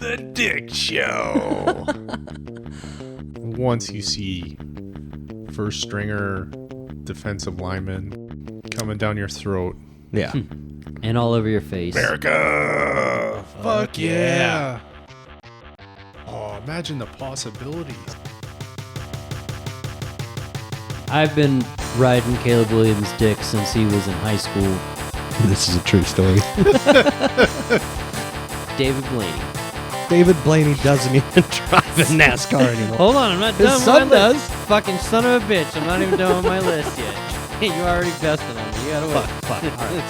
The Dick Show. Once you see first stringer defensive lineman coming down your throat. Yeah. And all over your face. America! Fuck yeah! Oh, imagine the possibilities. I've been riding Caleb Williams' dick since he was in high school. This is a true story. David Blaney. David Blaney doesn't even drive in NASCAR anymore. Hold on, I'm not His done son with my does. list. Fucking son of a bitch. I'm not even done with my list yet. You already bested on me. You gotta wait. Fuck. All right,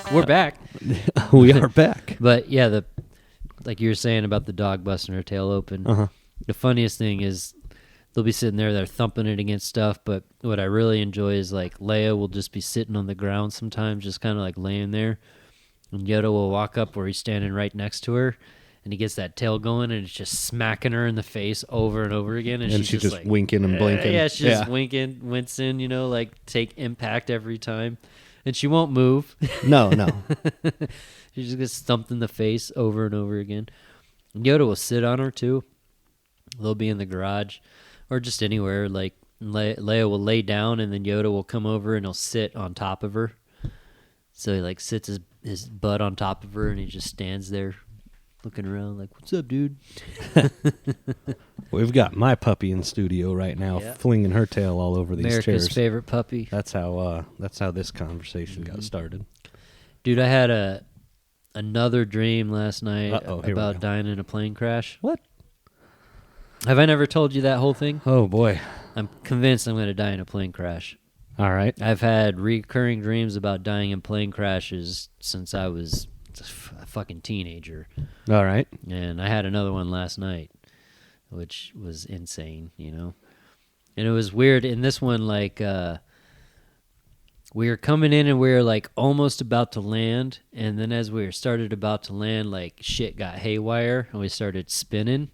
sorry. We're back. We are back. But yeah, like you were saying about the dog busting her tail open. Uh-huh. The funniest thing is they'll be sitting there, they're thumping it against stuff, but what I really enjoy is like Leia will just be sitting on the ground sometimes, just kind of like laying there, and Yoda will walk up where he's standing right next to her, and he gets that tail going, and it's just smacking her in the face over and over again, and she's just like, winking and blinking. Yeah, she's just winking, wincing, like take impact every time, and she won't move. No. She just gets stumped in the face over and over again. And Yoda will sit on her too. They'll be in the garage or just anywhere. Like Leia will lay down, and then Yoda will come over and he'll sit on top of her. So he like sits his butt on top of her, and he just stands there looking around like, "What's up, dude?" We've got my puppy in studio right now, flinging her tail all over these America's chairs. favorite puppy. That's how this conversation got started. Dude, I had another dream last night here about we go. dying in a plane crash. What? Have I never told you that whole thing? Oh, boy. I'm convinced I'm going to die in a plane crash. All right. I've had recurring dreams about dying in plane crashes since I was a fucking teenager. All right. And I had another one last night, which was insane, And it was weird. In this one, like, we were coming in and we were, like, almost about to land. And then as we were started about to land, like, shit got haywire and we started spinning.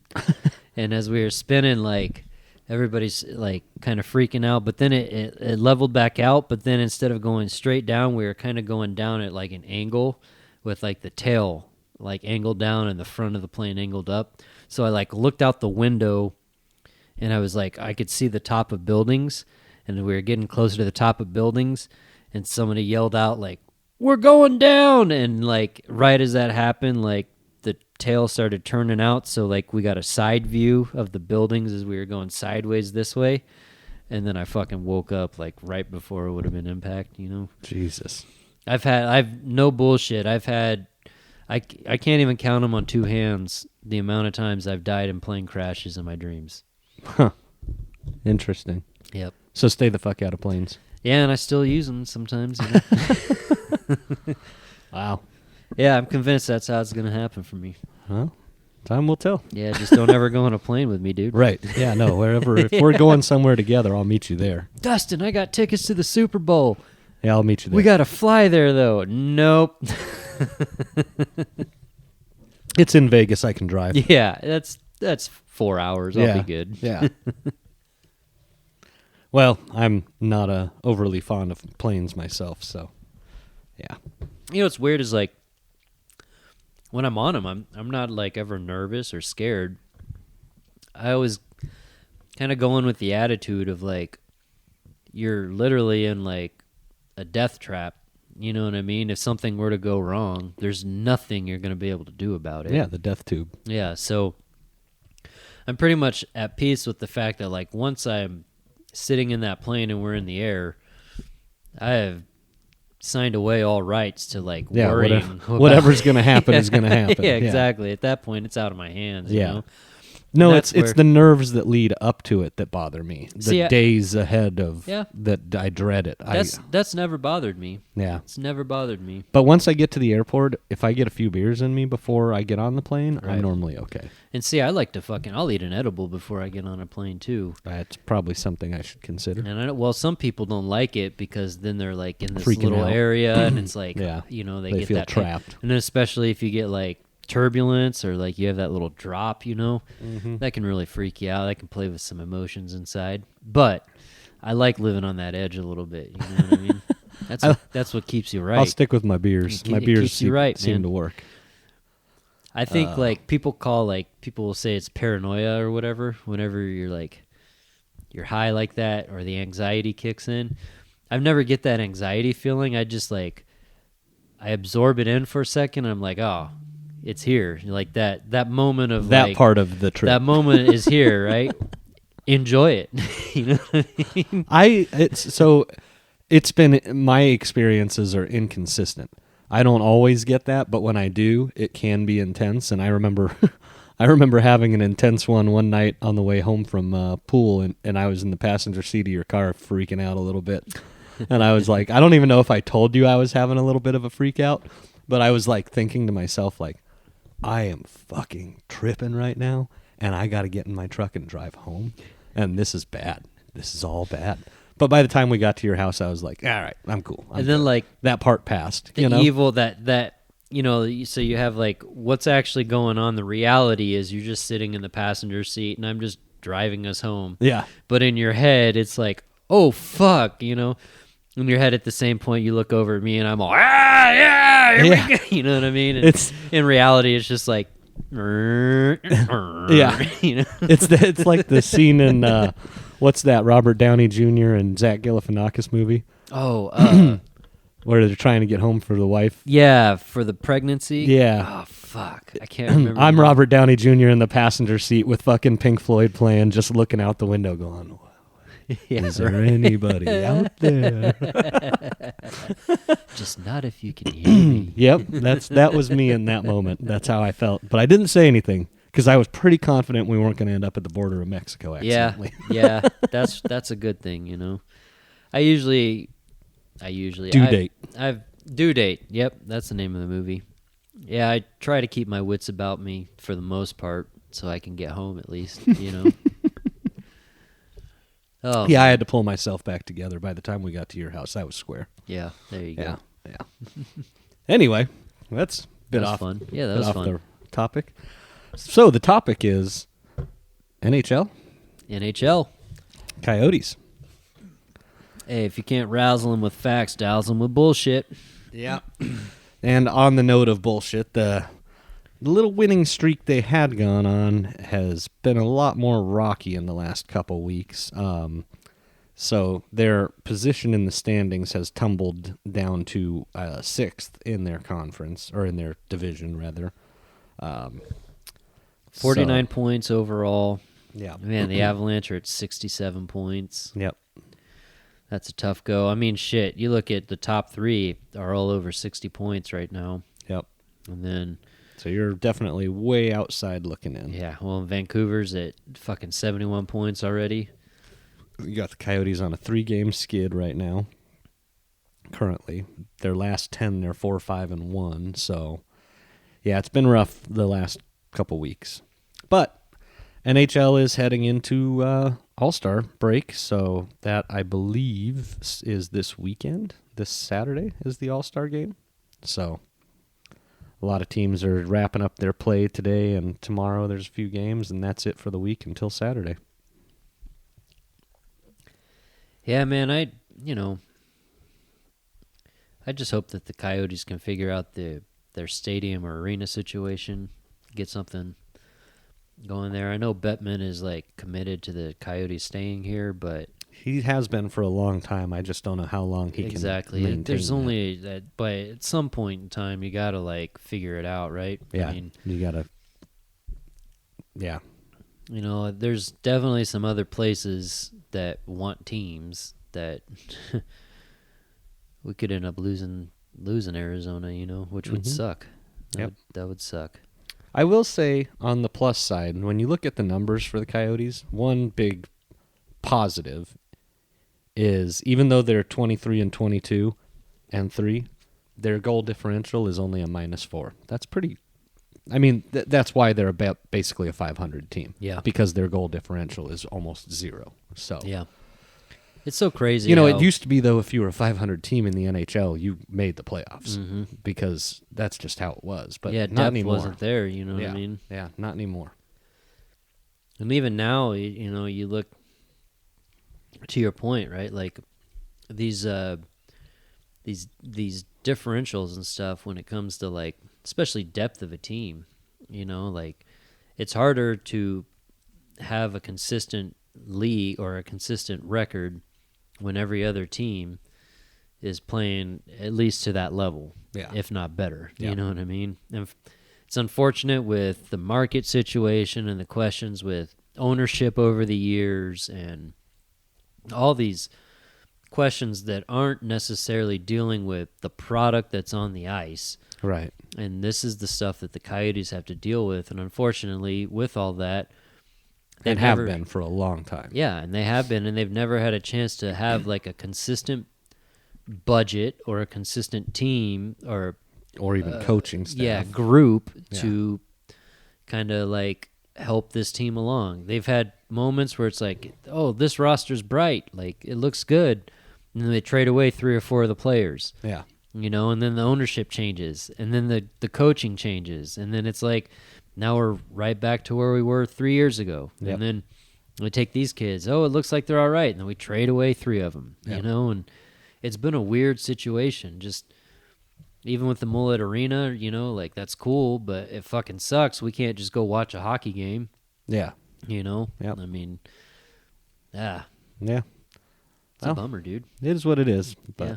And as we were spinning, like, everybody's, like, kind of freaking out. But then it leveled back out. But then instead of going straight down, we were kind of going down at, like, an angle with, like, the tail, like, angled down and the front of the plane angled up. So I, like, looked out the window, and I was, like, I could see the top of buildings. And we were getting closer to the top of buildings. And somebody yelled out, like, "We're going down!" And, like, right as that happened, like, the tail started turning out, so like we got a side view of the buildings as we were going sideways this way, and then I fucking woke up like right before it would have been impact. Jesus. I've no bullshit. I can't even count them on two hands the amount of times I've died in plane crashes in my dreams. Huh. Interesting. Yep. So stay the fuck out of planes. Yeah, and I still use them sometimes. Wow. Yeah, I'm convinced that's how it's gonna happen for me. Well, time will tell. Yeah, just don't ever go on a plane with me, dude. Right. Yeah, no, wherever. If we're going somewhere together, I'll meet you there. Dustin, I got tickets to the Super Bowl. Yeah, I'll meet you there. We got to fly there, though. Nope. It's in Vegas. I can drive. Yeah, that's 4 hours. I'll be good. Yeah. Well, I'm not overly fond of planes myself, so yeah. What's weird is like when I'm on them, I'm not like ever nervous or scared. I always kind of go in with the attitude of like you're literally in like a death trap. You know what I mean? If something were to go wrong, there's nothing you're going to be able to do about it. Yeah, the death tube. Yeah, so I'm pretty much at peace with the fact that like once I'm sitting in that plane and we're in the air, I have signed away all rights to like worrying whatever's going to happen is going to happen. Yeah, exactly. At that point, it's out of my hands. Yeah. You know? No, it's the nerves that lead up to it that bother me. The See, days ahead of that I dread it. That's never bothered me. Yeah. It's never bothered me. But once I get to the airport, if I get a few beers in me before I get on the plane, Right. I'm normally okay. And see, I like to I'll eat an edible before I get on a plane too. That's probably something I should consider. And some people don't like it because then they're like in this Freaking little out. area and it's like, Yeah. they They get feel that trapped. And then especially if you get like turbulence or like you have that little drop, that can really freak you out. That can play with some emotions inside. But I like living on that edge a little bit. You know what I mean? That's what keeps you I'll right. stick with my beers. It My keeps beers you right, seem man. to work. I think people will say it's paranoia or whatever whenever you're high like that or the anxiety kicks in. I never get that anxiety feeling. I just I absorb it in for a second. And I'm like, oh, it's here. Like that moment of That part of the trip. that moment is here, right? Enjoy it. You know what I mean? It's been, my experiences are inconsistent. I don't always get that, but when I do, it can be intense. And I remember having an intense one night on the way home from pool, and I was in the passenger seat of your car freaking out a little bit. And I was like, I don't even know if I told you I was having a little bit of a freak out, but I was like thinking to myself, like, I am fucking tripping right now, and I got to get in my truck and drive home. And this is bad. This is all bad. But by the time we got to your house, I was like, all right, I'm cool. And then good. That part passed. the evil that so you have what's actually going on. The reality is you're just sitting in the passenger seat and I'm just driving us home. Yeah. But in your head, it's like, oh, fuck, In your head at the same point, you look over at me and I'm all, here we go. You know what I mean? And in reality, it's just like, yeah. It's It's like the scene in, what's that, Robert Downey Jr. and Zach Galifianakis movie? Oh, where they're trying to get home for the wife. yeah, for the pregnancy. Yeah. Oh, fuck. I can't remember. I'm Robert Downey Jr. in the passenger seat with fucking Pink Floyd playing, just looking out the window going, is there anybody out there? Just not if you can hear me. Yep, that was me in that moment. That's how I felt. But I didn't say anything because I was pretty confident we weren't going to end up at the border of Mexico accidentally. Yeah, that's a good thing, I usually Due date. I've Due Date. Yep, that's the name of the movie. Yeah, I try to keep my wits about me for the most part so I can get home at least, Oh, Yeah, I had to pull myself back together. By the time we got to your house, I was square. yeah, there you go. Yeah. Anyway, that's a bit That was off. fun. Yeah, that bit was off fun. the topic. So the topic is NHL, NHL. Coyotes. Hey, if you can't rousel them with facts, douse them with bullshit. Yeah. And on the note of bullshit, the little winning streak they had gone on has been a lot more rocky in the last couple weeks. So their position in the standings has tumbled down to 6th in their conference, or in their division, rather. 49 points overall. Yeah. Man, the Avalanche are at 67 points. Yep. That's a tough go. I mean, shit, you look at the top 3 are all over 60 points right now. Yep. And then, So you're definitely way outside looking in. yeah, well, Vancouver's at fucking 71 points already. You got the Coyotes on a 3-game skid right now. Currently, their last 10, they're 4-5-1. So, yeah, it's been rough the last couple weeks. But NHL is heading into All-Star break, so that, I believe, is this weekend. This Saturday is the All-Star game. So a lot of teams are wrapping up their play today, and tomorrow there's a few games, and that's it for the week until Saturday. Yeah, man, I just hope that the Coyotes can figure out their stadium or arena situation, get something going there. I know Bettman is committed to the Coyotes staying here, but He has been for a long time. I just don't know how long he exactly. can maintain There's that. only that, but at some point in time, you gotta figure it out, right? Yeah, I mean, you gotta. Yeah, there's definitely some other places that want teams that we could end up losing Arizona, which would suck. That would suck. I will say on the plus side, when you look at the numbers for the Coyotes, one big positive is even though they're 23-22 and 3, their goal differential is only a -4. That's pretty. I mean, that's why they're basically a 500 team. Yeah. Because their goal differential is almost 0. So Yeah. It's so crazy. it used to be, though, if you were a 500 team in the NHL, you made the playoffs Mhm. because that's just how it was. But yeah, not depth anymore. wasn't there. You know what yeah. I mean? Yeah, not anymore. And even now, you look to your point, right? Like these these differentials and stuff when it comes to like especially depth of a team. Like it's harder to have a consistent league or a consistent record when every other team is playing at least to that level, if not better. Yeah. You know what I mean? And it's unfortunate with the market situation and the questions with ownership over the years and all these questions that aren't necessarily dealing with the product that's on the ice. Right. And this is the stuff that the Coyotes have to deal with. And unfortunately, with all that, They have been for a long time. Yeah, and they have been, and they've never had a chance to have like a consistent budget or a consistent team or even coaching staff. Group to kind of like help this team along. They've had moments where it's like, oh, this roster's bright, like it looks good, and then they trade away 3 or 4 of the players. Yeah. And then the ownership changes, and then the coaching changes, and then it's like now we're right back to where we were 3 years ago. Yep. And then we take these kids, oh, it looks like they're all right, and then we trade away 3 of them, and it's been a weird situation. Just even with the Mullet Arena, like that's cool, but it fucking sucks. We can't just go watch a hockey game. Yeah. Yep. I mean, Yeah. It's a bummer, dude. It is what it is. But Yeah.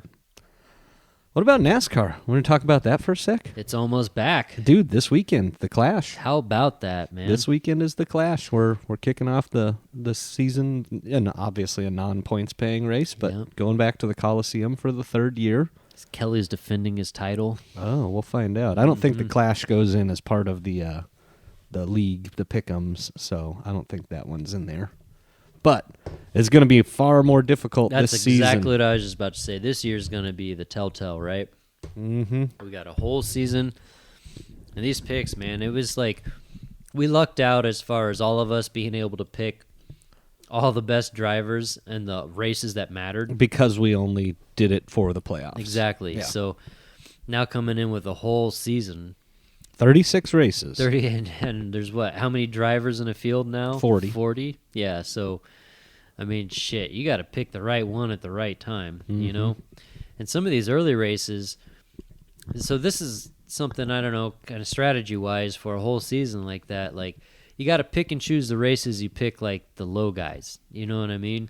What about NASCAR? Want to talk about that for a sec? It's almost back. Dude, this weekend, the Clash. How about that, man? This weekend is the Clash. We're kicking off the season, and obviously a non-points paying race, but going back to the Coliseum for the 3rd year. Kelly's defending his title. Oh, we'll find out. I don't think the Clash goes in as part of the league, the Pick'ems, so I don't think that one's in there. But it's going to be far more difficult That's this season. That's exactly what I was just about to say. This year's going to be the telltale, right? Mm-hmm. We got a whole season. And these picks, man, it was like we lucked out as far as all of us being able to pick all the best drivers and the races that mattered. Because we only did it for the playoffs. Exactly. Yeah. So now coming in with a whole season. 36 races. 30, and there's what? How many drivers in a field now? 40. 40? Yeah, so, I mean, shit, you got to pick the right one at the right time, And some of these early races, so this is something, I don't know, kind of strategy-wise for a whole season like that. Like, you got to pick and choose the races you pick, like, the low guys. You know what I mean?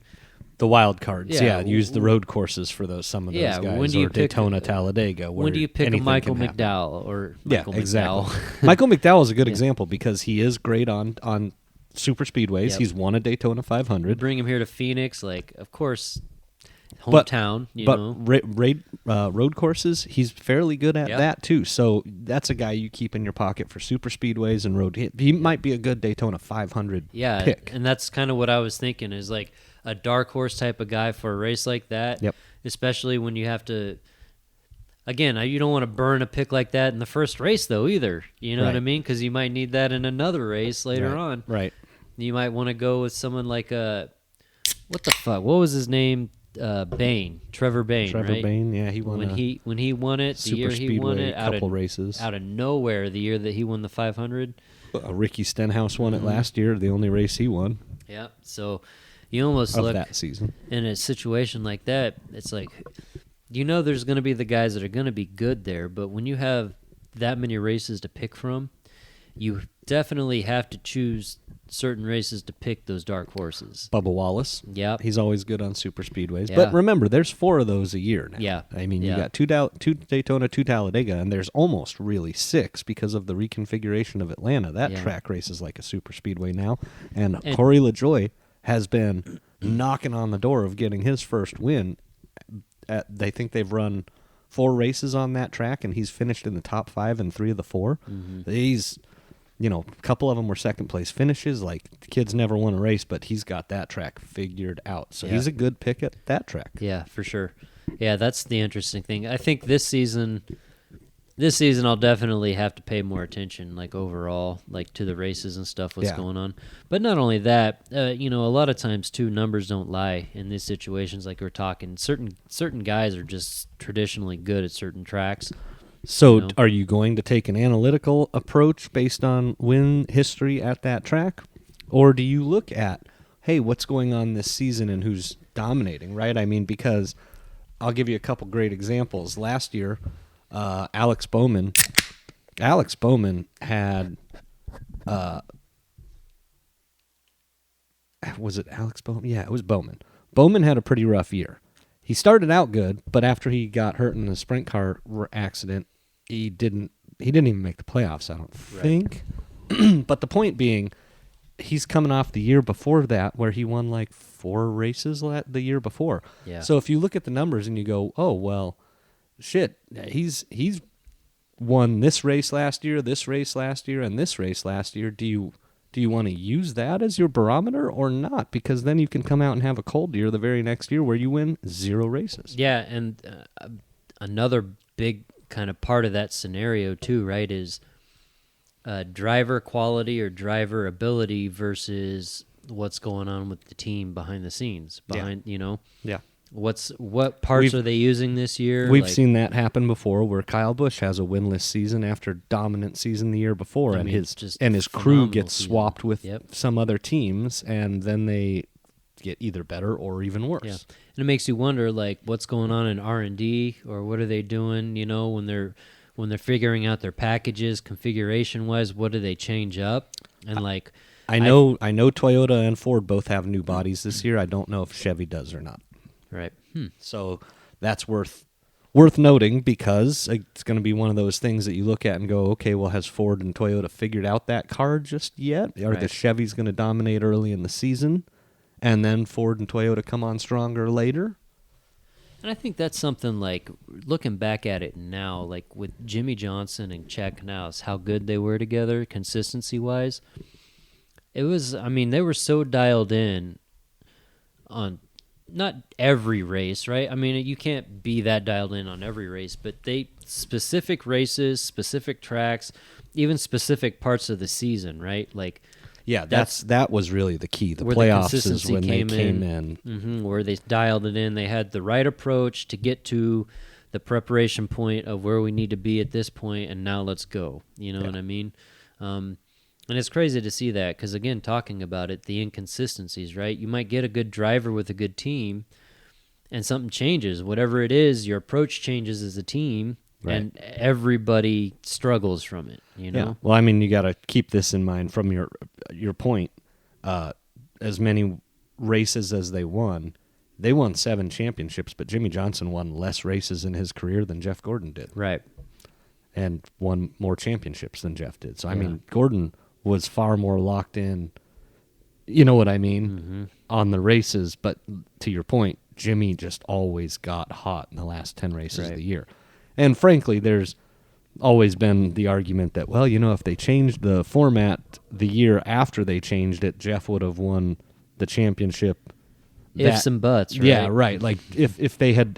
The wild cards, Yeah. Use the road courses for some of those guys. When do you or Daytona, Talladega. When do you pick a Michael McDowell or Michael exactly. McDowell? Michael McDowell is a good example because he is great on super speedways. Yep. He's won a Daytona 500. Bring him here to Phoenix, like, of course, hometown, road courses, he's fairly good at that too. So that's a guy you keep in your pocket for super speedways and road. He might be a good Daytona 500 pick. And that's kind of what I was thinking is like a dark horse type of guy for a race like that. Yep. Especially when you have to. Again, you don't want to burn a pick like that in the first race, though, either. You know what I mean? Because you might need that in another race later on. Right. You might want to go with someone like what the fuck? What was his name? Bain, Trevor Bain. Trevor right? Bain, yeah, he won. When he won it, the super year he won speedway, it, couple races out of nowhere, the year that he won the 500. Ricky Stenhouse won it last year, the only race he won. Yeah, so you almost of look that season in a situation like that. It's like there's going to be the guys that are going to be good there, but when you have that many races to pick from, you definitely have to choose certain races to pick those dark horses. Bubba Wallace. Yep. He's always good on super speedways. Yeah. But remember, there's 4 of those a year now. Yeah. I mean, you got two Daytona, 2 Talladega, and there's almost really 6 because of the reconfiguration of Atlanta. That track races like a super speedway now. And Corey LaJoie has been knocking on the door of getting his first win. They think they've run 4 races on that track, and he's finished in the top 5 in 3 of the 4. Mm-hmm. He's... a couple of them were second-place finishes. Like, the kid's never won a race, but he's got that track figured out. So he's a good pick at that track. Yeah, for sure. Yeah, that's the interesting ththing. I think this season I'll definitely have to pay more attention, like, overall, like, to the races and stuff, what's going on. But not only that, a lot of times, too, numbers don't lie in these situations like we're talking. Certain guys are just traditionally good at certain tracks. So are you going to take an analytical approach based on win history at that track? Or do you look at, hey, what's going on this season and who's dominating, right? I mean, because I'll give you a couple great examples. Last year, Alex Bowman had, was it Alex Bowman? Yeah, it was Bowman. Bowman had a pretty rough year. He started out good, but after he got hurt in the sprint car accident, he didn't even make the playoffs, I don't think. But the point being, he's coming off the year before that where he won like 4 races the year before. Yeah. So if you look at the numbers and you go, oh, well, shit, he's won this race last year, and this race last year. Do you want to use that as your barometer or not? Because then you can come out and have a cold year the very next year where you win 0 races. Yeah, and another big kind of part of that scenario too, right, is driver quality or driver ability versus what's going on with the team behind the scenes. Yeah. What parts are they using this year? We've seen that happen before, where Kyle Busch has a winless season after dominant season the year before, and his crew gets swapped with some other teams, and then they get either better or even worse. Yeah, and it makes you wonder, like, what's going on in R&D, or what are they doing? When they're figuring out their packages configuration wise, what do they change up? And I know Toyota and Ford both have new bodies this year. I don't know if Chevy does or not. Right. So that's worth noting, because it's going to be one of those things that you look at and go, okay, well, has Ford and Toyota figured out that car just yet? Are the Chevys going to dominate early in the season, and then Ford and Toyota come on stronger later? And I think that's something, like, looking back at it now, like with Jimmy Johnson and Chad Knaus, how good they were together consistency-wise. It was, they were so dialed in on not every race, right? You can't be that dialed in on every race, but specific races, specific tracks, even specific parts of the season, right? Like, yeah, that was really the key. The playoffs is when they came in. Where they dialed it in. They had the right approach to get to the preparation point of where we need to be at this point, and now let's go. You know what I mean? And it's crazy to see that, because, again, talking about it, the inconsistencies, right? You might get a good driver with a good team, and something changes. Whatever it is, your approach changes as a team, and everybody struggles from it, Yeah. Well, you got to keep this in mind from your point. As many races as they won 7 championships, but Jimmy Johnson won less races in his career than Jeff Gordon did. Right. And won more championships than Jeff did. So, Gordon was far more locked in, you know what I mean, on the races. But to your point, Jimmy just always got hot in the last 10 races of the year. And frankly, there's always been the argument that, well, if they changed the format the year after they changed it, Jeff would have won the championship. Ifs and buts, right? Yeah, right. Like if they had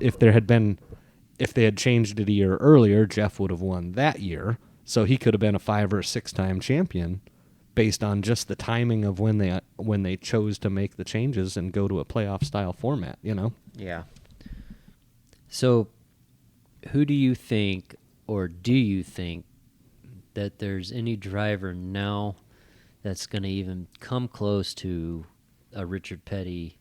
changed it a year earlier, Jeff would have won that year. So he could have been a 5 or 6-time champion based on just the timing of when they chose to make the changes and go to a playoff style format, Yeah. So who do you think, or do you think that there's any driver now that's going to even come close to a Richard Petty?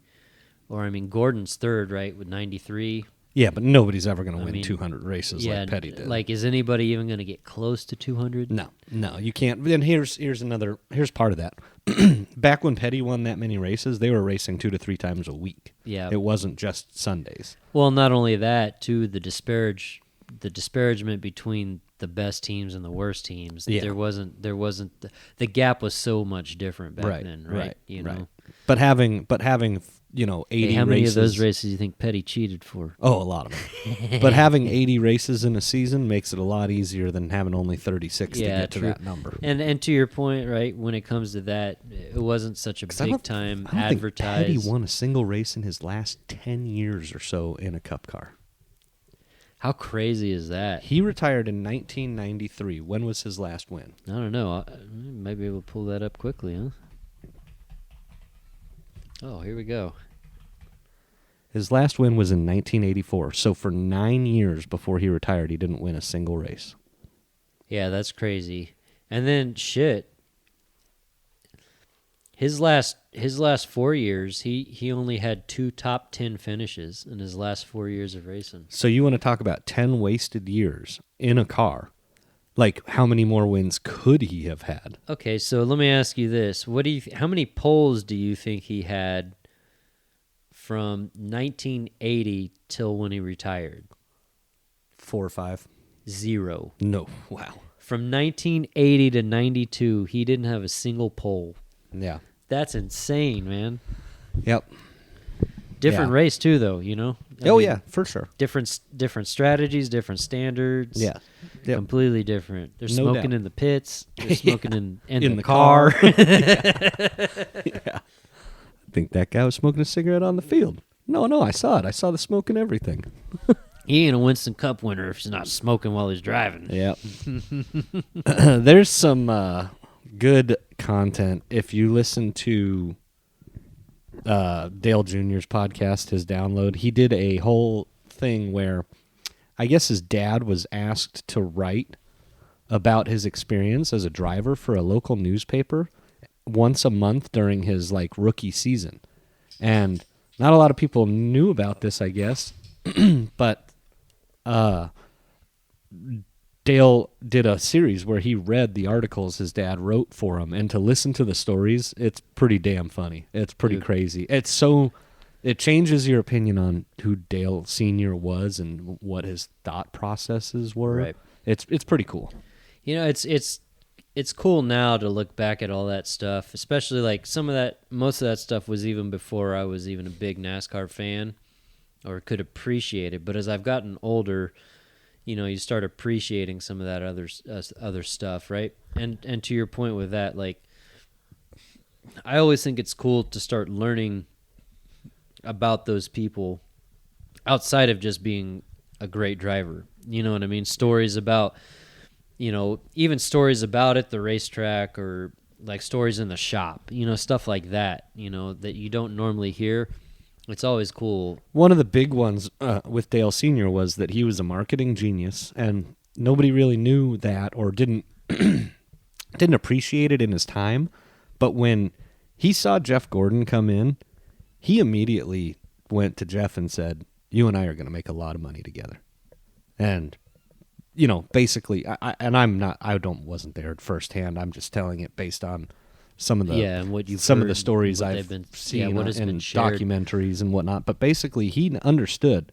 Or, Gordon's third, right, with 93. Yeah, but nobody's ever going to win 200 races like Petty did. Like, is anybody even going to get close to 200? No, you can't. Then here's part of that. Back when Petty won that many races, they were racing 2 to 3 times a week. Yeah, it wasn't just Sundays. Well, not only that, too, the disparagement between the best teams and the worst teams. Yeah. There wasn't the gap was so much different back then, right? Right. But having 80 how many races, of those races do you think Petty cheated for? Oh, a lot of them. But having 80 races in a season makes it a lot easier than having only 36 to get to that number. And to your point, right, when it comes to that, it wasn't such a big time advertised. I don't think Petty won a single race in his last 10 years or so in a Cup car. How crazy is that? He retired in 1993. When was his last win? I don't know. I might be able to pull that up quickly, huh? Oh, here we go. His last win was in 1984. So for 9 years before he retired, he didn't win a single race. Yeah, that's crazy. And then, His last 4 years, he only had 2 top 10 finishes in his last 4 years of racing. So you want to talk about 10 wasted years in a car? Like, how many more wins could he have had? Okay, so let me ask you this: how many poles do you think he had from 1980 till when he retired? 4 or 5? 0. No. Wow. From 1980 to 92, he didn't have a single pole. Yeah. That's insane, man. Yep. Different Yeah. race too, though. You know. I mean, Yeah, for sure. Different strategies, different standards. Yeah. Yep. Completely different. They're No smoking doubt. in the pits. They're smoking in the car. car. Yeah. I think that guy was smoking a cigarette on the field. No, I saw it. I saw the smoke and everything. He ain't a Winston Cup winner if he's not smoking while he's driving. Yep. There's some good content. If you listen to Dale Jr.'s podcast, his download, he did a whole thing where I guess his dad was asked to write about his experience as a driver for a local newspaper once a month during his like rookie season. And not a lot of people knew about this, I guess. But Dale did a series where he read the articles his dad wrote for him, and to listen to the stories, it's pretty damn funny. It's pretty crazy. It changes your opinion on who Dale Sr. was and what his thought processes were. Right. It's pretty cool. You know, it's cool now to look back at all that stuff, especially like most of that stuff was even before I was even a big NASCAR fan or could appreciate it. But as I've gotten older, you know, you start appreciating some of that other stuff, right? And to your point with that, like, I always think it's cool to start learning about those people outside of just being a great driver. You know what I mean? Stories about, you know, even stories about at the racetrack or like stories in the shop, you know, stuff like that, you know, that you don't normally hear. It's always cool. One of the big ones with Dale Sr. was that he was a marketing genius, and nobody really knew that or didn't appreciate it in his time. But when he saw Jeff Gordon come in, he immediately went to Jeff and said, "You and I are going to make a lot of money together." And you know, basically, I wasn't there firsthand. I'm just telling it based on some of the and what you've some of heard the stories and what I've they've been seen what has in been shared. documentaries and whatnot. But basically, he understood,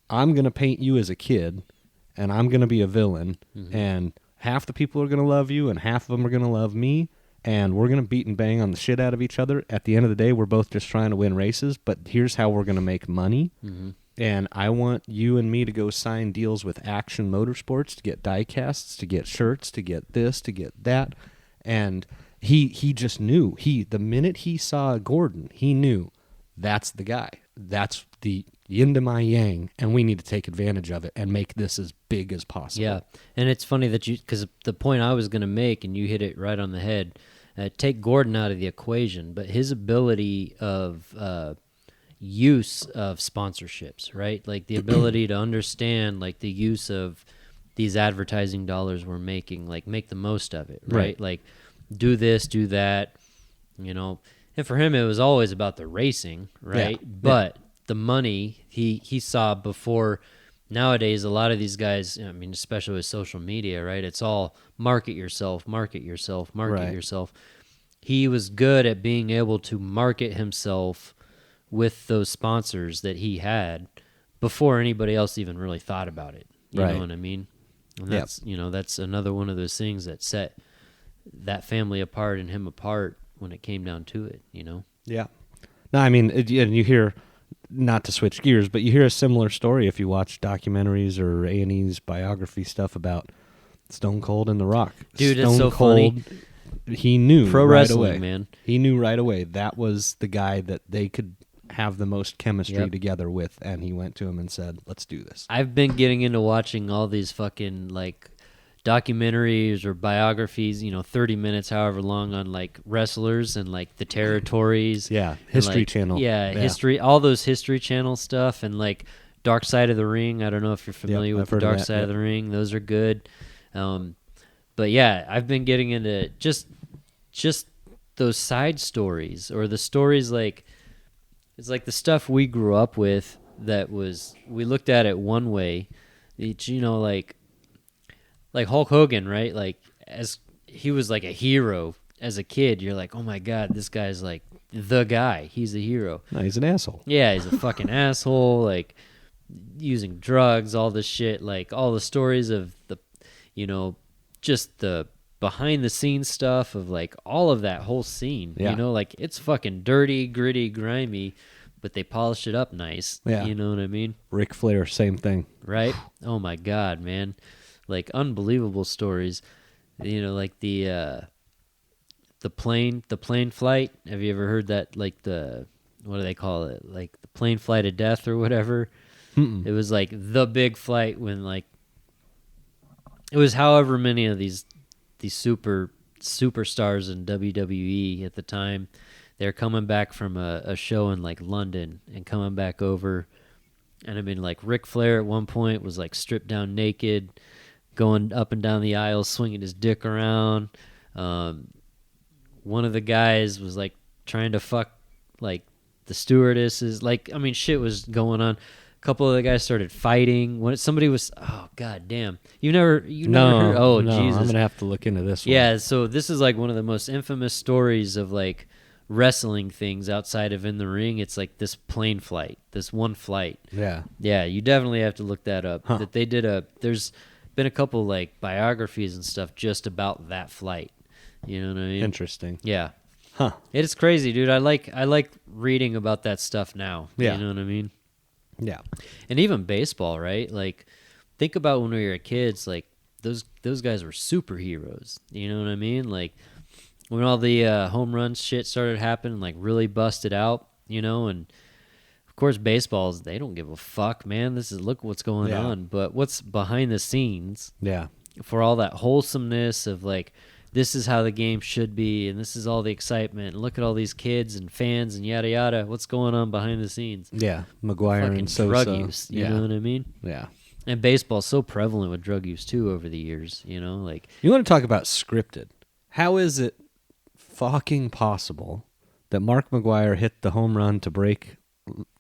I'm going to paint you as a kid, and I'm going to be a villain, and half the people are going to love you, and half of them are going to love me, and we're going to beat and bang on the shit out of each other. At the end of the day, we're both just trying to win races, but here's how we're going to make money. And I want you and me to go sign deals with Action Motorsports to get die casts, to get shirts, to get this, to get that. And he just knew. The minute he saw Gordon, he knew that's the guy. That's the yin to my yang, and we need to take advantage of it and make this as big as possible. Yeah, and it's funny that because the point I was going to make, and you hit it right on the head, take Gordon out of the equation, but his ability of use of sponsorships, right? Like the ability to understand like the use of these advertising dollars we're making, like make the most of it, right? Like do this, do that, you know. And for him, it was always about the racing, right? Yeah. But the money he saw before. Nowadays, a lot of these guys, I mean, especially with social media, right? It's all market yourself, market yourself, market yourself. He was good at being able to market himself with those sponsors that he had before anybody else even really thought about it. You know what I mean? And that's, you know, that's another one of those things that set that family apart and him apart when it came down to it, you know? Yeah. No, I mean, and you hear, not to switch gears, but you hear a similar story if you watch documentaries or A&E's biography stuff about Stone Cold and The Rock. Dude, Stone it's so Cold, funny. He knew Pro right wrestling, away. man. He knew right away that was the guy that they could have the most chemistry Yep. together with, and he went to him and said, "Let's do this." I've been getting into watching all these fucking like documentaries or biographies, you know, 30 minutes, however long, on like wrestlers and like the territories. Yeah, and, History like, Channel. Yeah, Yeah. history, all those History Channel stuff, and like Dark Side of the Ring. I don't know if you're familiar with I've the heard of Dark that, Side of the Ring. Those are good. But yeah, I've been getting into just those side stories or the stories like it's like the stuff we grew up with that was we looked at it one way. It's, you know, like Hulk Hogan, right? Like as he was like a hero as a kid, you're like, oh my God, this guy's like the guy. He's a hero. No, he's an asshole. Yeah, he's a fucking asshole. Like using drugs, all this shit. Like all the stories of the, you know, just the behind the scenes stuff of like all of that whole scene. Yeah. You know, like it's fucking dirty, gritty, grimy, but they polished it up nice. Yeah. You know what I mean? Ric Flair, same thing. Right? Oh my God, man. Like unbelievable stories. You know, like the plane flight. Have you ever heard that? Like what do they call it? Like the plane flight of death or whatever. Mm-mm. It was like the big flight when like it was however many of these superstars in WWE at the time. They're coming back from a show in like London and coming back over. And I mean, like Ric Flair at one point was like stripped down naked, going up and down the aisle, swinging his dick around. One of the guys was like trying to fuck like the stewardesses. Like, I mean, shit was going on. A couple of the guys started fighting. When somebody was, oh god damn, you never heard? Oh no, Jesus, I'm gonna have to look into this one. yeah. So this is like one of the most infamous stories of like wrestling things outside of in the ring. It's like this plane flight, this one flight. Yeah. Yeah, you definitely have to look that up. Huh. That they did there's been a couple like biographies and stuff just about that flight. You know what I mean? Interesting. Yeah. Huh. It is crazy, dude. I like reading about that stuff now. Yeah. You know what I mean? Yeah. And even baseball, right? Like think about when we were kids, like those guys were superheroes. You know what I mean? Like when all the home run shit started happening, like really busted out, you know, and of course baseballs, they don't give a fuck, man. Look what's going on. But what's behind the scenes Yeah. for all that wholesomeness of like this is how the game should be, and this is all the excitement. And look at all these kids and fans and yada yada. What's going on behind the scenes? Yeah. McGuire Fucking and Sosa. drug use. You know what I mean? Yeah. And baseball's so prevalent with drug use too over the years. You know, like You want to talk about scripted? How is it fucking possible that Mark McGuire hit the home run to break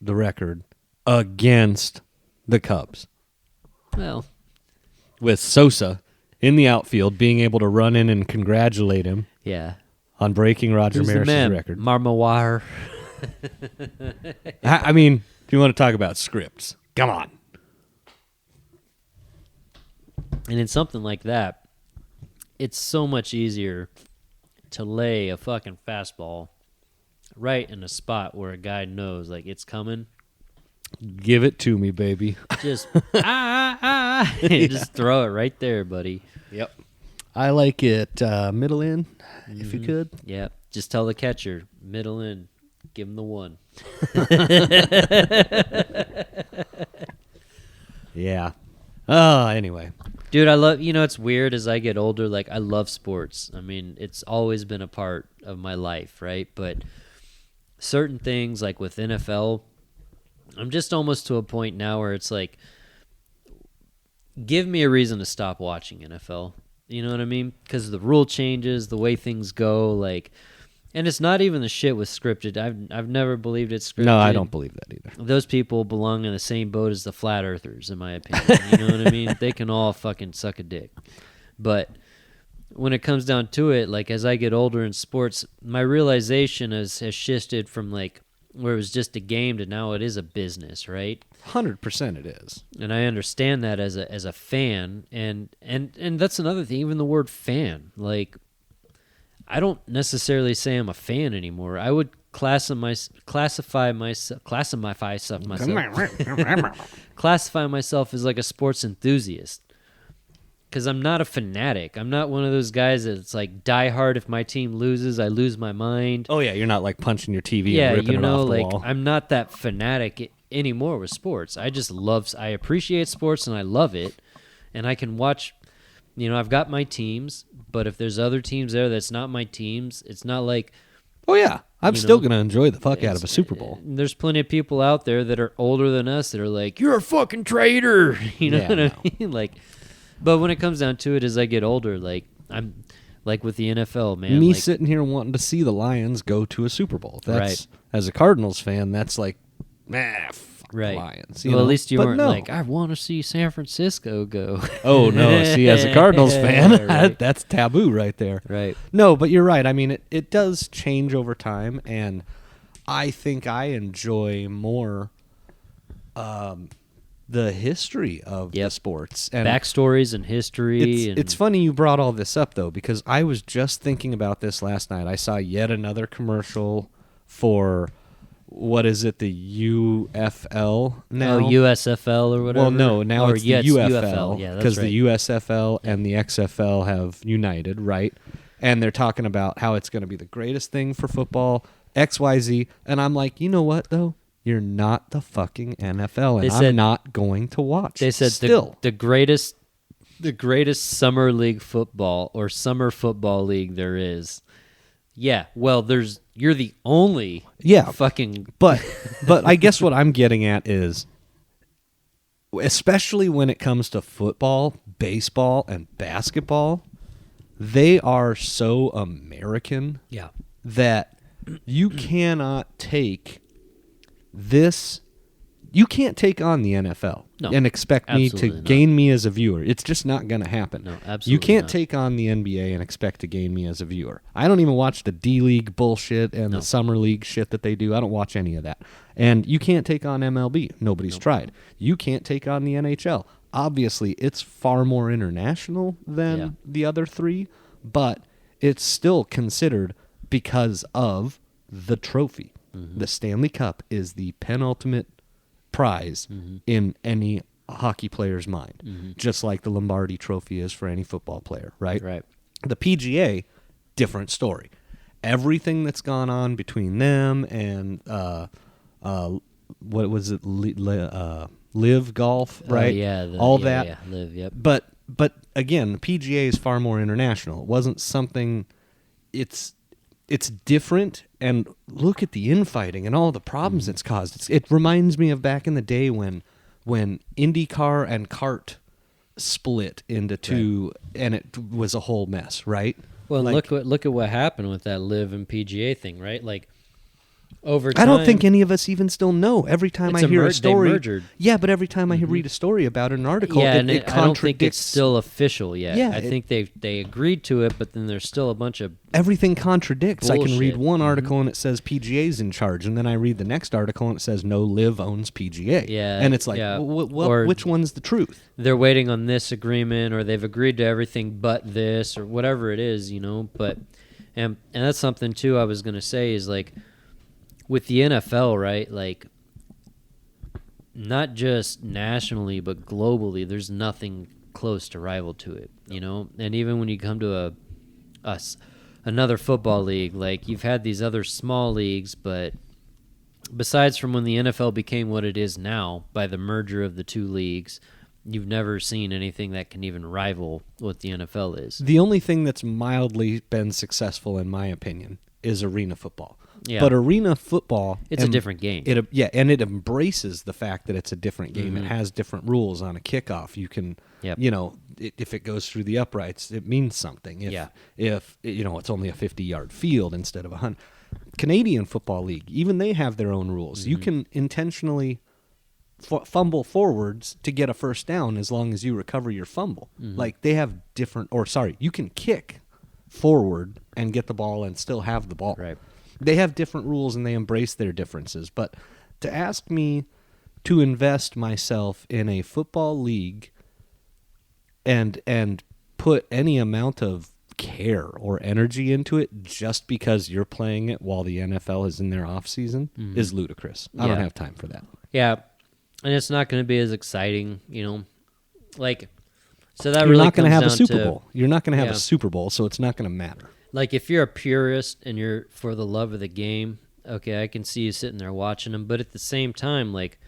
the record against the Cubs well, with Sosa in the outfield being able to run in and congratulate him yeah. on breaking Roger Who's the Maris's man? record? Marmawire. I mean, if you want to talk about scripts, come on. And in something like that, it's so much easier to lay a fucking fastball right in a spot where a guy knows like it's coming. Give it to me, baby. Just just throw it right there, buddy. Yep. I like it middle in, if you could. Yeah, just tell the catcher middle in, give him the one. Yeah. Anyway. Dude, I love, you know, it's weird as I get older, like I love sports. I mean, it's always been a part of my life, right? But certain things like with NFL, I'm just almost to a point now where it's like, give me a reason to stop watching NFL. You know what I mean? Because the rule changes, the way things go, like, and it's not even the shit with scripted. I've never believed it's scripted. No, I don't believe that either. Those people belong in the same boat as the flat earthers, in my opinion. You know what I mean? They can all fucking suck a dick. But when it comes down to it, like as I get older in sports, my realization has shifted from like where it was just a game to now it is a business, right? 100% it is. And I understand that as a fan, and that's another thing. Even the word fan, like I don't necessarily say I'm a fan anymore. I would classify myself as like a sports enthusiast. Because I'm not a fanatic. I'm not one of those guys that's like die hard. If my team loses, I lose my mind. Oh, yeah, you're not like punching your TV Yeah, and ripping you it know, off the like wall. I'm not that fanatic anymore with sports. I just I appreciate sports and I love it. And I can watch, you know, I've got my teams, but if there's other teams there that's not my teams, it's not like, Oh, yeah. I'm you still know, going to enjoy the fuck out of it's- a Super Bowl. There's plenty of people out there that are older than us that are like, you're a fucking traitor. You know Yeah, what I no. mean? Like, but when it comes down to it, as I get older, like like with the NFL, man. Me like, sitting here wanting to see the Lions go to a Super Bowl. That's Right. As a Cardinals fan, that's like, fuck the right. Lions. Well, know? at least you But weren't no. like, I want to see San Francisco go. Oh no! See, as a Cardinals fan, Right. that's taboo right there. Right. No, but you're right. I mean, it does change over time, and I think I enjoy more the history of the Yep. sports and Backstories and history. It's funny you brought all this up, though, because I was just thinking about this last night. I saw yet another commercial for, what is it, the UFL now? USFL or whatever. Well, no, now Or it's yes, the UFL. Yeah, that's because right. the USFL and the XFL have united, right? And they're talking about how it's going to be the greatest thing for football, XYZ. And I'm like, you know what, though? You're not the fucking NFL, and I'm not going to watch. They said still. the greatest summer league football or summer football league there is. Yeah, well, you're the only fucking But I guess what I'm getting at is, especially when it comes to football, baseball, and basketball, they are so American yeah. that you cannot take this. You can't take on the NFL No, and expect me to absolutely not. gain me as a viewer. It's just not going to happen. No, absolutely You can't not. take on the NBA and expect to gain me as a viewer. I don't even watch the D-League bullshit and the Summer League shit that they do. I don't watch any of that. And you can't take on MLB. Nobody's tried. You can't take on the NHL. Obviously, it's far more international than the other three, but it's still considered because of the trophy. Mm-hmm. The Stanley Cup is the penultimate prize in any hockey player's mind, just like the Lombardi Trophy is for any football player, right? Right. The PGA, different story. Everything that's gone on between them and what was it, Live Golf, right? All that. Yeah, Live, yep. But again, the PGA is far more international. It wasn't something. It's different, and look at the infighting and all the problems it's caused. It reminds me of back in the day when IndyCar and kart split into two, and it was a whole mess, right? Well, Like- look at what happened with that Live and PGA thing, right? Like over time, I don't think any of us even still know. Every time It's I hear a they story, merged. yeah, but every time I read a story about an article, Yeah, it, and it I don't think it's contradicts. still official yet. Yeah, I think they agreed to it, but then there's still a bunch of Everything contradicts. I can read Bullshit. one article and it says PGA's in charge, and then I read the next article and it says no, Live owns PGA. Yeah, and it's like, yeah. well, which one's the truth? they're waiting on this agreement, or they've agreed to everything but this, or whatever it is, you know. But and that's something too. I was gonna say is like with the NFL, right? Like not just nationally but globally, there's nothing close to rival to it, you know. And even when you come to another football league, like you've had these other small leagues, but besides from when the NFL became what it is now by the merger of the two leagues, you've never seen anything that can even rival what the NFL is. The only thing that's mildly been successful, in my opinion, is arena football. Yeah. But arena football, It's a different game. And it embraces the fact that it's a different game. Mm-hmm. It has different rules on a kickoff. You can, Yep. if it goes through the uprights, it means something. If it's only a 50-yard field instead of 100. Canadian Football League, even they have their own rules. You can intentionally fumble forwards to get a first down as long as you recover your fumble. Like they have you can kick forward and get the ball and still have the ball. Right. They have different rules and they embrace their differences. But to ask me to invest myself in a football league and put any amount of care or energy into it just because you're playing it while the NFL is in their off season is ludicrous. I don't Yeah. have time for that. Yeah, and it's not going to be as exciting, you know. Like, so that You're really not going to comes have a down Super to- Bowl. You're not going to have Yeah. a Super Bowl, so it's not going to matter. Like, if you're a purist and you're for the love of the game, okay, I can see you sitting there watching them. But at the same time, like,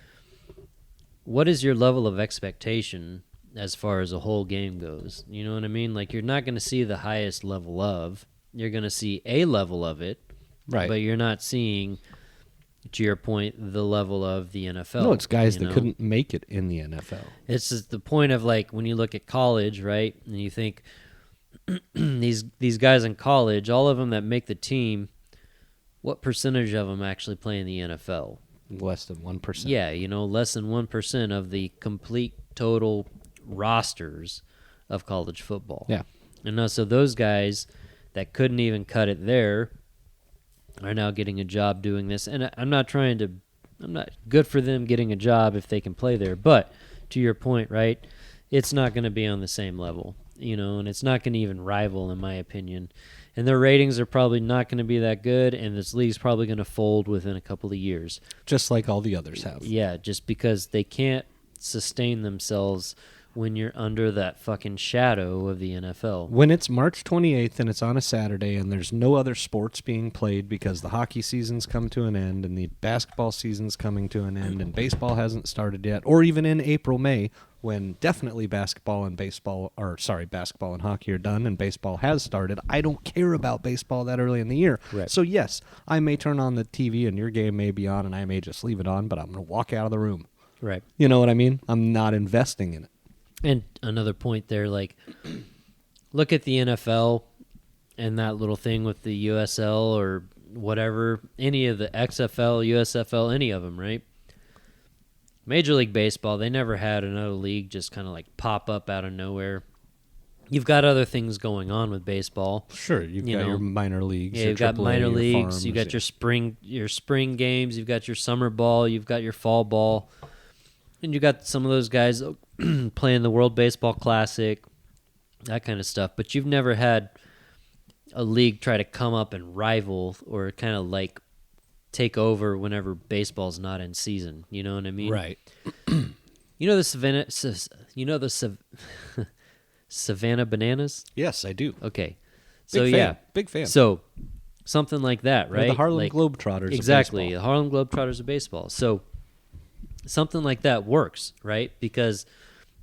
what is your level of expectation as far as a whole game goes? You know what I mean? Like, you're not going to see the highest level of. You're going to see a level of it, Right. but you're not seeing, to your point, the level of the NFL. No, it's guys you that know? couldn't make it in the NFL. It's just the point of, like, when you look at college, right, and you think these guys in college, all of them that make the team, what percentage of them actually play in the NFL? Less than 1%. Yeah, less than 1% of the complete total rosters of college football. Yeah. And so those guys that couldn't even cut it there are now getting a job doing this. And I'm not good for them getting a job if they can play there. But to your point, right, it's not going to be on the same level, and it's not going to even rival, in my opinion. And their ratings are probably not going to be that good, and this league's probably going to fold within a couple of years. Just like all the others have. Yeah, just because they can't sustain themselves when you're under that fucking shadow of the NFL. When it's March 28th and it's on a Saturday and there's no other sports being played because the hockey season's come to an end and the basketball season's coming to an end and baseball hasn't started yet, or even in April, May, when definitely basketball and hockey are done and baseball has started, I don't care about baseball that early in the year. Right. So yes, I may turn on the TV and your game may be on and I may just leave it on, but I'm going to walk out of the room. Right. You know what I mean? I'm not investing in it. And another point there, like, look at the NFL and that little thing with the USL or whatever, any of the XFL, USFL, any of them, right? Major League Baseball, they never had another league just kind of like pop up out of nowhere. You've got other things going on with baseball. Sure, you've got your minor leagues. Yeah, you've got minor leagues. You've got your spring games. You've got your summer ball. You've got your fall ball. And you got some of those guys playing the World Baseball Classic, that kind of stuff. But you've never had a league try to come up and rival or kind of like take over whenever baseball's not in season. You know what I mean? Right. Savannah Bananas? Yes, I do. Okay. Big fan. So something like that, right? Or the Harlem Globetrotters. Exactly. Of The baseball. Harlem Globetrotters of baseball. So something like that works, right? Because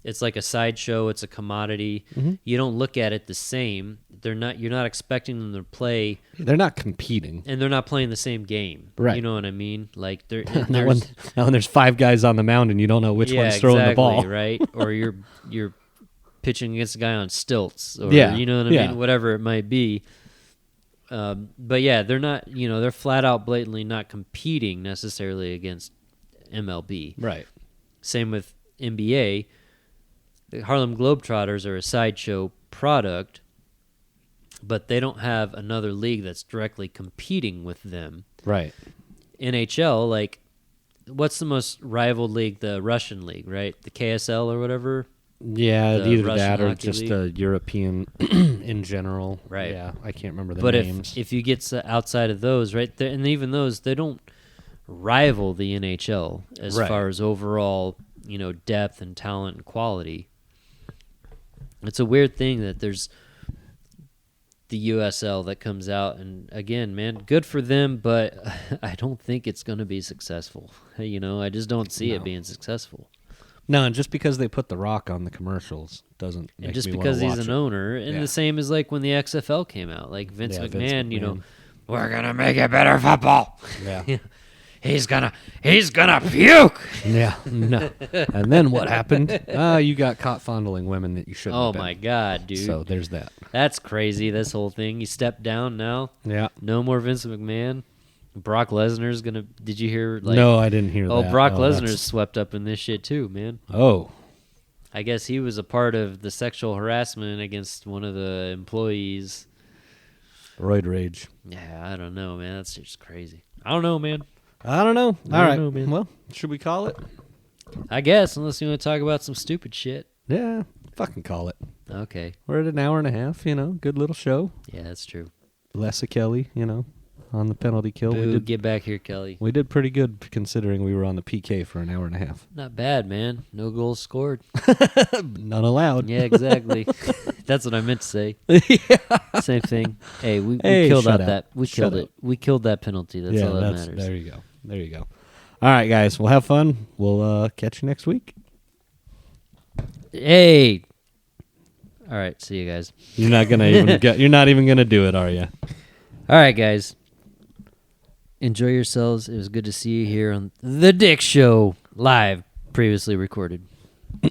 it's like a sideshow, it's a commodity. Mm-hmm. You don't look at it the same. You're not expecting them to play, They're not competing. and they're not playing the same game. Right. You know what I mean? Like they're Now when there's 5 guys on the mound and you don't know which one's throwing the ball. right? Or you're pitching against a guy on stilts, or Yeah, you know what I yeah. mean? Whatever it might be. But yeah, they're not. They're flat out blatantly not competing necessarily against MLB. Right. Same with NBA. The Harlem Globetrotters are a sideshow product, but they don't have another league that's directly competing with them. Right. NHL, like, what's the most rivaled league? The Russian league, right? The KSL or whatever. Yeah, The either Russian that or Hockey just League. a European in general. Right. Yeah, I can't remember the But names. if you get outside of those, right, and even those, they don't rival the NHL as Right. far as overall, depth and talent and quality. It's a weird thing that there's the USL that comes out, and again, man, good for them, but I don't think it's going to be successful. I just don't see it being successful. No, and just because they put The Rock on the commercials doesn't make And just me because wanna he's watch an it. owner, and Yeah. the same as like when the XFL came out, like Vince Yeah, McMahon, we're gonna make it better football. Yeah. He's gonna puke. Yeah. No. And then what happened? You got caught fondling women that you shouldn't Oh have been. my God, dude. So there's that. That's crazy, this whole thing. He stepped down now. Yeah. No more Vince McMahon. Brock Lesnar's going to... Did you hear... No, I didn't hear that. Oh, Brock Lesnar's that's- swept up in this shit too, man. Oh. I guess he was a part of the sexual harassment against one of the employees. Roid rage. Yeah, I don't know, man. That's just crazy. I don't know, man. I don't know. I All don't right. know, man. Well, should we call it? I guess, unless you want to talk about some stupid shit. Yeah. Fucking call it. Okay. We're at an hour and a half, good little show. Yeah, that's true. Less of Kelly, on the penalty kill. Boo, get back here, Kelly. We did pretty good considering we were on the PK for an hour and a half. Not bad, man. No goals scored. None allowed. Yeah, exactly. That's what I meant to say. Same thing. Hey, we Hey, killed shut out up. that. We Shut killed it. up. We killed that penalty. That's all that matters. There you go. There you go. All right, guys. We'll have fun. We'll catch you next week. Hey. All right. See you guys. You're not gonna even you're not even gonna do it, are you? All right, guys. Enjoy yourselves. It was good to see you here on The Dick Show, live, previously recorded.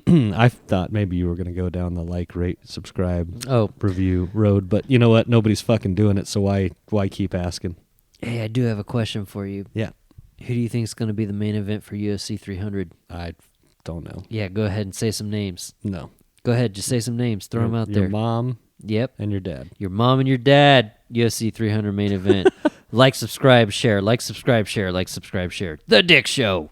I thought maybe you were going to go down the like, rate, subscribe, Oh, review road, but you know what? Nobody's fucking doing it, so why keep asking? hey, I do have a question for you. Yeah. Who do you think is going to be the main event for UFC 300? I don't know. Yeah, go ahead and say some names. No. Go ahead, just say some names. Throw them out Your there. mom Yep. and your dad. Your mom and your dad, UFC 300 main event. Like, subscribe, share. Like, subscribe, share. Like, subscribe, share. The Dick Show.